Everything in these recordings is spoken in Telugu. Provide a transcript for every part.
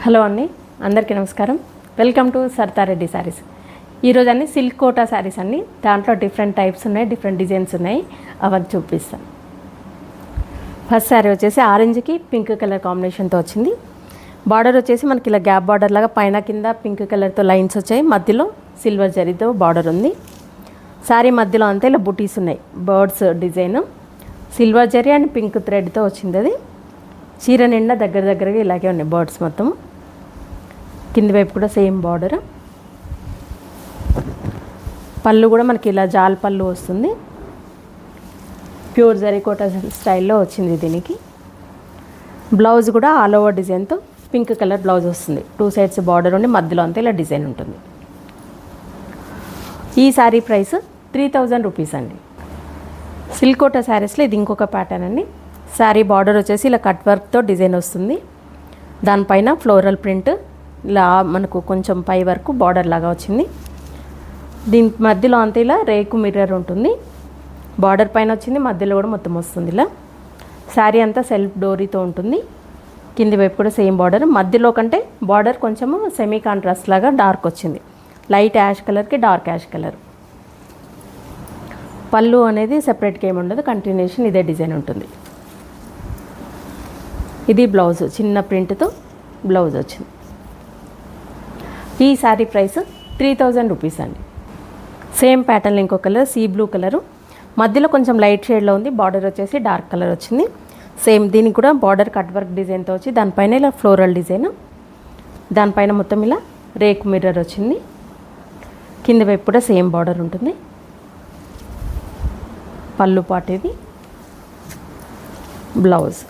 హలో అండి, అందరికీ నమస్కారం. వెల్కమ్ టు సర్తారెడ్డి శారీస్. ఈరోజు అన్ని సిల్క్ కోటా శారీస్ అండి. దాంట్లో డిఫరెంట్ టైప్స్ ఉన్నాయి, డిఫరెంట్ డిజైన్స్ ఉన్నాయి. అవన్నీ చూపిస్తాను. ఫస్ట్ శారీ వచ్చేసి ఆరెంజ్కి పింక్ కలర్ కాంబినేషన్తో వచ్చింది. బార్డర్ వచ్చేసి మనకి ఇలా గ్యాప్ బార్డర్ లాగా పైన కింద పింక్ కలర్తో లైన్స్ వచ్చాయి. మధ్యలో సిల్వర్ జరీతో బార్డర్ ఉంది. శారీ మధ్యలో అంతా ఇలా బుటీస్ ఉన్నాయి. Birds design silver zari and pink థ్రెడ్తో వచ్చింది. అది చీర నిండా దగ్గరగా ఇలాగే ఉన్నాయి బర్డ్స్ మొత్తం. కింది వైపు కూడా సేమ్ బార్డర్. పళ్ళు కూడా మనకి ఇలా జాల్ పళ్ళు వస్తుంది. ప్యూర్ జరీకోట స్టైల్లో వచ్చింది దీనికి. బ్లౌజ్ కూడా ఆల్ ఓవర్ డిజైన్తో పింక్ కలర్ బ్లౌజ్ వస్తుంది. 2 సైడ్స్ బార్డర్ ఉండి మధ్యలో అంతా ఇలా డిజైన్ ఉంటుంది. ఈ శారీ ప్రైస్ 3000 రూపీస్ అండి. సిల్క్ కోటా శారీస్లో ఇది ఇంకొక ప్యాటర్న్ అండి. శారీ బార్డర్ వచ్చేసి ఇలా కట్ వర్క్తో డిజైన్ వస్తుంది. దానిపైన ఫ్లోరల్ ప్రింట్ ఇలా మనకు కొంచెం పై వరకు బార్డర్ లాగా వచ్చింది. దీని మధ్యలో అంతా ఇలా రేకు మిర్రర్ ఉంటుంది. బార్డర్ పైన వచ్చింది, మధ్యలో కూడా మొత్తం వస్తుంది. ఇలా శారీ అంతా సెల్ఫ్ డోరీతో ఉంటుంది. కింది వైపు కూడా సేమ్ బార్డర్. మధ్యలో కంటే బార్డర్ కొంచెము సెమీ కాంట్రాస్ట్ లాగా డార్క్ వచ్చింది. లైట్ యాష్ కలర్కి డార్క్ యాష్ కలర్. పళ్ళు అనేది సెపరేట్గా ఏమి ఉండదు, కంటిన్యూషన్ ఇదే డిజైన్ ఉంటుంది. ఇది బ్లౌజ్, చిన్న ప్రింట్తో బ్లౌజ్ వచ్చింది. ఈ శారీ ప్రైస్ 3000 రూపీస్ అండి. సేమ్ ప్యాటర్న్ ఇంకో కలర్ సీ బ్లూ కలరు, మధ్యలో కొంచెం లైట్ షేడ్లో ఉంది. బార్డర్ వచ్చేసి డార్క్ కలర్ వచ్చింది. సేమ్ దీనికి కూడా బార్డర్ కట్ వర్క్ డిజైన్తో వచ్చి దానిపైన ఇలా ఫ్లోరల్ డిజైన్, దానిపైన మొత్తం ఇలా రేకు మిర్రర్ వచ్చింది. కింద వైపు కూడా సేమ్ బార్డర్ ఉంటుంది. పళ్ళు పాటు ఇది బ్లౌజ్.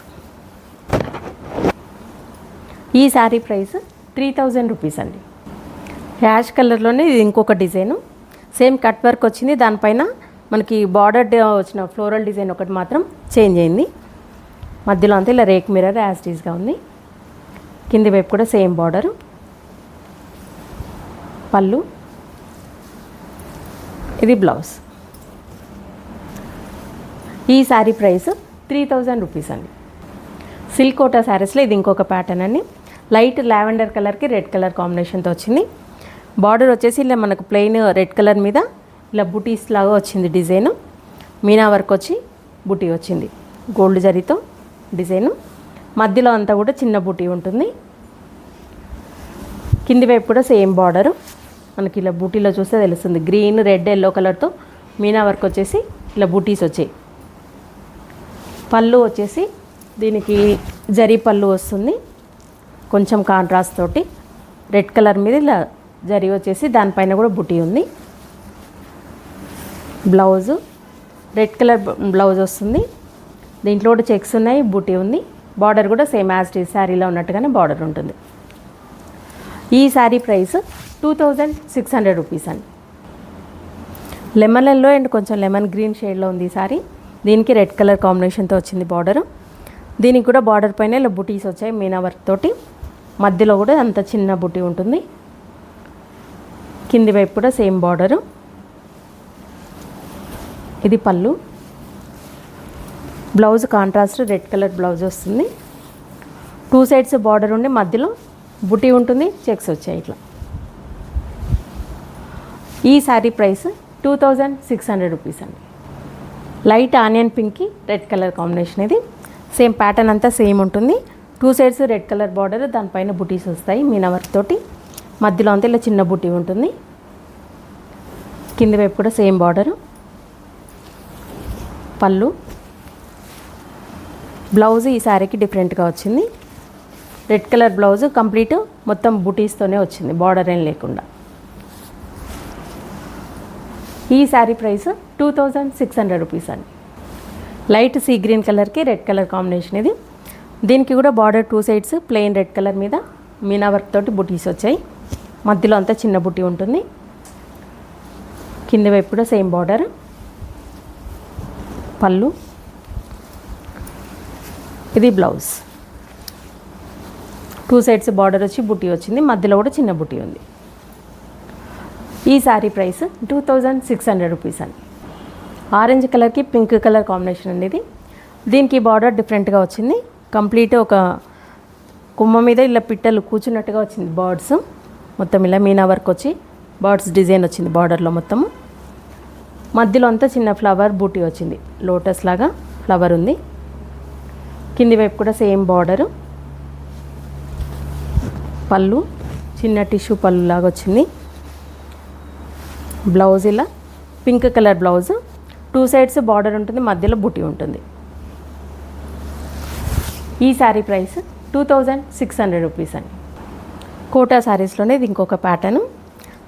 ఈ శారీ ప్రైస్ 3000 రూపీస్ అండి. యాష్ కలర్లోనే ఇది ఇంకొక డిజైను. సేమ్ కట్ వర్క్ వచ్చింది. దానిపైన మనకి బార్డర్ వచ్చిన ఫ్లోరల్ డిజైన్ ఒకటి మాత్రం చేంజ్ అయింది. మధ్యలో అంతా ఇలా రేక్ మిర్రర్ యాస్టీస్గా ఉంది. కింది వైపు కూడా సేమ్ బార్డరు. పళ్ళు ఇది బ్లౌజ్. ఈ శారీ ప్రైస్ 3000 రూపీస్ అండి. సిల్క్ కోటా శారీస్లో ఇది ఇంకొక ప్యాటర్న్ అండి. లైట్ లావెండర్ కలర్కి రెడ్ కలర్ కాంబినేషన్తో వచ్చింది. బార్డర్ వచ్చేసి ఇలా మనకు ప్లెయిన్ రెడ్ కలర్ మీద ఇలా బుటీస్ లాగా వచ్చింది డిజైన్. మీనా వర్క్ వచ్చి బుటీ వచ్చింది, గోల్డ్ జరీతో డిజైను. మధ్యలో అంతా కూడా చిన్న బుటీ ఉంటుంది. కింది వైపు కూడా సేమ్ బార్డరు. మనకి ఇలా బూటీలో చూస్తే తెలుస్తుంది. గ్రీన్ రెడ్ ఎల్లో కలర్తో మీనా వర్క్ వచ్చేసి ఇలా బూటీస్ వచ్చాయి. పళ్ళు వచ్చేసి దీనికి జరీ పళ్ళు వస్తుంది. కొంచెం కాంట్రాస్ట్ తోటి రెడ్ కలర్ మీద ఇలా జరీ వచ్చేసి దానిపైన కూడా బుటీ ఉంది. బ్లౌజు రెడ్ కలర్ బ్లౌజ్ వస్తుంది. దీంట్లో కూడా చెక్స్ ఉన్నాయి, బుటీ ఉంది. బార్డర్ కూడా సేమ్ యాజ్ టీ శారీలో ఉన్నట్టుగానే బార్డర్ ఉంటుంది. ఈ శారీ ప్రైస్ 2600 రూపీస్ అండి. లెమన్ ఎల్లో అండ్ కొంచెం లెమన్ గ్రీన్ షేడ్లో ఉంది ఈ శారీ. దీనికి రెడ్ కలర్ కాంబినేషన్తో వచ్చింది బార్డరు. దీనికి కూడా బార్డర్ పైన ఇలా బుటీస్ వచ్చాయి మీనా వర్క్ తోటి. మధ్యలో కూడా అంత చిన్న బుటీ ఉంటుంది. కింది వైపు కూడా సేమ్ బార్డరు. ఇది పళ్ళు. Blouse contrast red colour blouse వస్తుంది. 2 సైడ్స్ బార్డర్ ఉండి మధ్యలో బుటీ ఉంటుంది, చెక్స్ వచ్చాయి ఇట్లా. ఈ శారీ ప్రైస్ 2600 రూపీస్ అండి. లైట్ ఆనియన్ పింక్కి రెడ్ కలర్ కాంబినేషన్. ఇది సేమ్ ప్యాటర్న్ అంతా సేమ్ ఉంటుంది. 2 సైడ్స్ రెడ్ కలర్ బార్డర్, దానిపైన బుటీస్ వస్తాయి మీనా వర్క్ తోటి. మధ్యలో అంతా ఇలా చిన్న బుటీ ఉంటుంది. కింది వైపు కూడా సేమ్ బార్డరు. పళ్ళు బ్లౌజ్ ఈ శారీకి డిఫరెంట్గా వచ్చింది. రెడ్ కలర్ బ్లౌజ్ కంప్లీట్ మొత్తం బుటీస్తోనే వచ్చింది, బార్డర్ ఏం లేకుండా. ఈ శారీ ప్రైస్ 2600 రూపీస్ అండి. లైట్ సీ గ్రీన్ కలర్కి రెడ్ కలర్ కాంబినేషన్ ఇది. దీనికి కూడా border 2 sides plain red colour మీద మీనా వర్క్ తోటి బుటీస్ వచ్చాయి. మధ్యలో అంతా చిన్న బుటీ ఉంటుంది. కింది వైపు కూడా సేమ్ బార్డర్. పళ్ళు ఇది బ్లౌజ్. 2 సైడ్స్ బార్డర్ వచ్చి బుటీ వచ్చింది, మధ్యలో కూడా చిన్న బుటీ ఉంది. ఈ శారీ ప్రైస్ 2600 రూపీస్ అండి. ఆరెంజ్ కలర్కి పింక్ కలర్ కాంబినేషన్ అండి ఇది. దీనికి బార్డర్ డిఫరెంట్గా వచ్చింది. కంప్లీట్ ఒక కుమ్మ మీద ఇలా పిట్టలు కూర్చున్నట్టుగా వచ్చింది బర్డ్స్. మొత్తం ఇలా మీనా వర్క్ వచ్చి బర్డ్స్ డిజైన్ వచ్చింది బార్డర్లో మొత్తము. మధ్యలో అంతా చిన్న ఫ్లవర్ బూటీ వచ్చింది, లోటస్ లాగా ఫ్లవర్ ఉంది. కింది వైపు కూడా సేమ్ బార్డరు. పళ్ళు చిన్న టిష్యూ పళ్ళు లాగా వచ్చింది. బ్లౌజ్ ఇలా pink colour blouse, 2 sides border ఉంటుంది, మధ్యలో బూటీ ఉంటుంది. ఈ శారీ ప్రైస్ 2600 రూపీస్ అండి. కోటా శారీస్లోనే ఇది ఇంకొక ప్యాటర్న్.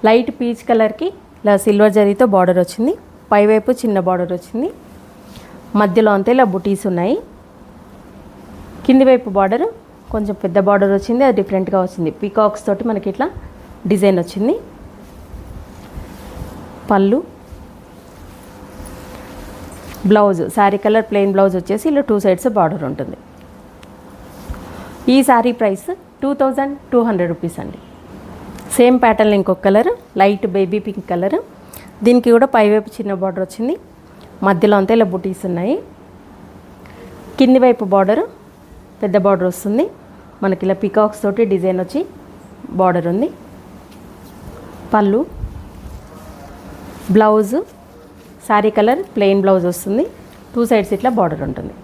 లైట్ పీచ్ కలర్కి ఇలా సిల్వర్ జరీతో బార్డర్ వచ్చింది, పైవైపు చిన్న బార్డర్ వచ్చింది, మధ్యలో అంతా ఇలా బుటీస్ ఉన్నాయి. కింది వైపు బార్డర్ కొంచెం పెద్ద బార్డర్ వచ్చింది, అది డిఫరెంట్గా వచ్చింది. పీకాక్స్ తోటి మనకి ఇట్లా డిజైన్ వచ్చింది. పళ్ళు, blouse sari colour plain blouse వచ్చేసి ఇలా 2 సైడ్స్ బార్డర్ ఉంటుంది. ఈ శారీ ప్రైస్ 2200 రూపీస్ అండి. సేమ్ ప్యాటర్న్ ఇంకొక colour light baby pink colour. దీనికి కూడా పైవైపు చిన్న బార్డర్ వచ్చింది, మధ్యలో అంతా ఇలా బుటీస్ ఉన్నాయి. కింది వైపు బార్డర్ పెద్ద బార్డర్ వస్తుంది, మనకి ఇలా పికాక్స్ తోటి డిజైన్ వచ్చి బార్డర్ ఉంది. పళ్ళు, blouse sari colour plain blouse వస్తుంది, 2 సైడ్స్ ఇట్లా బార్డర్ ఉంటుంది.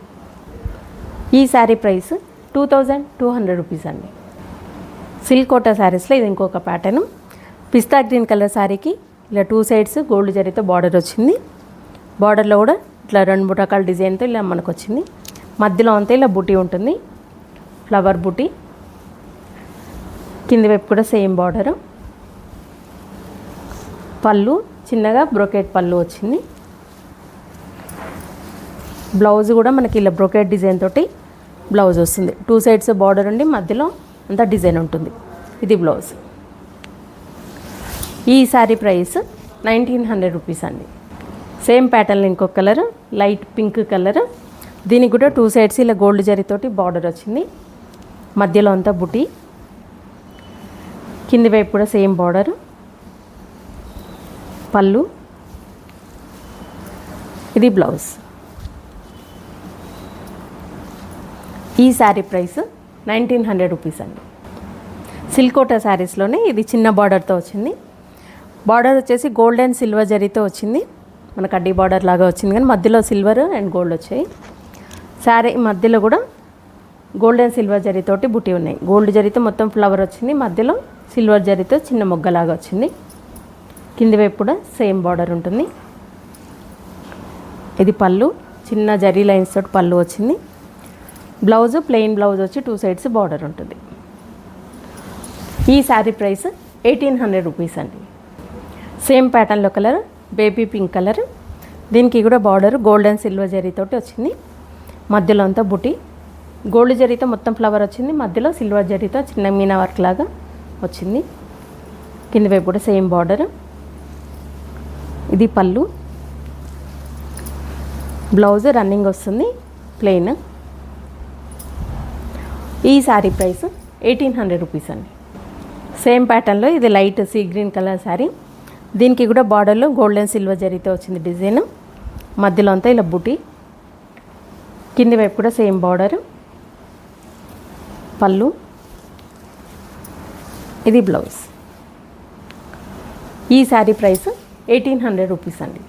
ఈ శారీ ప్రైస్ 2200 రూపీస్ అండి. సిల్క్ కోటా శారీస్లో ఇది ఇంకొక ప్యాటర్న్. పిస్తా గ్రీన్ కలర్ శారీకి ఇలా 2 సైడ్స్ గోల్డ్ జరీతో బార్డర్ వచ్చింది. బార్డర్లో కూడా ఇట్లా 2-3 రకాల డిజైన్తో ఇలా మనకు వచ్చింది. మధ్యలో అంతా ఇలా బూటీ ఉంటుంది, ఫ్లవర్ బూటీ. కింది వైపు కూడా సేమ్ బార్డరు. పళ్ళు చిన్నగా బ్రోకెట్ పళ్ళు వచ్చింది. బ్లౌజ్ కూడా మనకి ఇలా బ్రోకెట్ డిజైన్ తోటి బ్లౌజ్ వస్తుంది, 2 సైడ్స్ బార్డర్ ఉండి మధ్యలో అంతా డిజైన్ ఉంటుంది. ఇది బ్లౌజ్. ఈ శారీ ప్రైస్ 1900 రూపీస్ అండి. సేమ్ ప్యాటర్న్ ఇంకొక కలర్ లైట్ పింక్ కలర్. దీనికి కూడా 2 సైడ్స్ ఇలా గోల్డ్ జరీతోటి బార్డర్ వచ్చింది, మధ్యలో అంతా బుటీ. కింది వైపు కూడా సేమ్ బార్డర్. పళ్ళు, ఇది బ్లౌజ్. ఈ శారీ ప్రైస్ 1900 రూపీస్ అండి. సిల్క్ కోటా శారీస్లోనే ఇది చిన్న బార్డర్తో వచ్చింది. బార్డర్ వచ్చేసి గోల్డ్ అండ్ సిల్వర్ జరీతో వచ్చింది, మనకు అడ్డీ బార్డర్ లాగా వచ్చింది, కానీ మధ్యలో సిల్వర్ అండ్ గోల్డ్ వచ్చాయి. శారీ మధ్యలో కూడా గోల్డ్ అండ్ సిల్వర్ జరీతోటి బుటీ ఉన్నాయి. గోల్డ్ జరీతో మొత్తం ఫ్లవర్ వచ్చింది, మధ్యలో సిల్వర్ జరీతో చిన్న మొగ్గలాగా వచ్చింది. కింది వైపు కూడా సేమ్ బార్డర్ ఉంటుంది. ఇది పళ్ళు, చిన్న జరీ లైన్స్ తోటి పళ్ళు వచ్చింది. బ్లౌజ్ ప్లెయిన్ బ్లౌజ్ వచ్చి 2 సైడ్స్ బార్డర్ ఉంటుంది. ఈ శారీ ప్రైస్ 1800 రూపీస్ అండి. సేమ్ ప్యాటర్న్లో కలర్ బేబీ పింక్ కలర్. దీనికి కూడా బార్డర్ గోల్డ్ అండ్ సిల్వర్ జరీతోటి వచ్చింది, మధ్యలో అంతా బుటీ. గోల్డ్ జరీతో మొత్తం ఫ్లవర్ వచ్చింది, మధ్యలో సిల్వర్ జరీతో చిన్న మీనా వర్క్ లాగా వచ్చింది. కింది వైపు కూడా సేమ్ బార్డర్. ఇది పళ్ళు, బ్లౌజ్ రన్నింగ్ వస్తుంది ప్లెయిన్. ఈ శారీ ప్రైస్ 1800 రూపీస్ అండి. సేమ్ ప్యాటర్న్లో ఇది light sea green colour sari. దీనికి కూడా బార్డర్లో గోల్డ్ అండ్ సిల్వర్ జరీతో వచ్చింది డిజైన్, మధ్యలో అంతా ఇలా బుటీ. కింది వైపు కూడా సేమ్ బార్డర్. పళ్ళు, ఇది బ్లౌజ్. ఈ శారీ ప్రైస్ 1800 రూపీస్ అండి.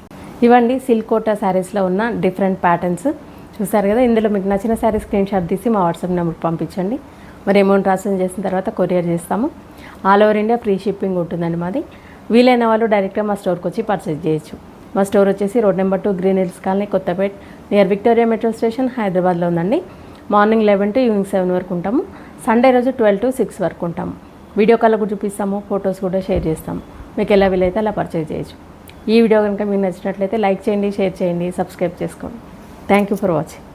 ఇవ్వండి సిల్క్ కోటా శారీస్లో ఉన్న డిఫరెంట్ ప్యాటర్న్స్ చూసారు కదా. ఇందులో మీకు నచ్చిన శారీ స్క్రీన్ షాట్ తీసి మా వాట్సాప్ నెంబర్కి పంపించండి. మరి అమౌంట్ ట్రాన్స్ఫర్ చేసిన తర్వాత కొరియర్ చేస్తాము. All over India free shipping ఉంటుందండి మాది. వీలైన వాళ్ళు డైరెక్ట్గా మా స్టోర్కి వచ్చి పర్చేజ్ చేయొచ్చు. మా స్టోర్ వచ్చేసి road number 2 green hills colony, Kothapet, near Victoria metro station, హైదరాబాద్లో ఉందండి. మార్నింగ్ 11 to ఈవినింగ్ 7 వరకు ఉంటాము. సండే రోజు 12 to 6 వరకు ఉంటాము. వీడియో కాల్ కూడా చూపిస్తాము, ఫొటోస్ కూడా షేర్ చేస్తాము. మీకు ఎలా వీలైతే అలా పర్చేజ్ చేయొచ్చు. ఈ వీడియో కనుక మీకు నచ్చినట్లయితే లైక్ చేయండి, షేర్ చేయండి, సబ్స్క్రైబ్ చేసుకోండి. Thank you for watching.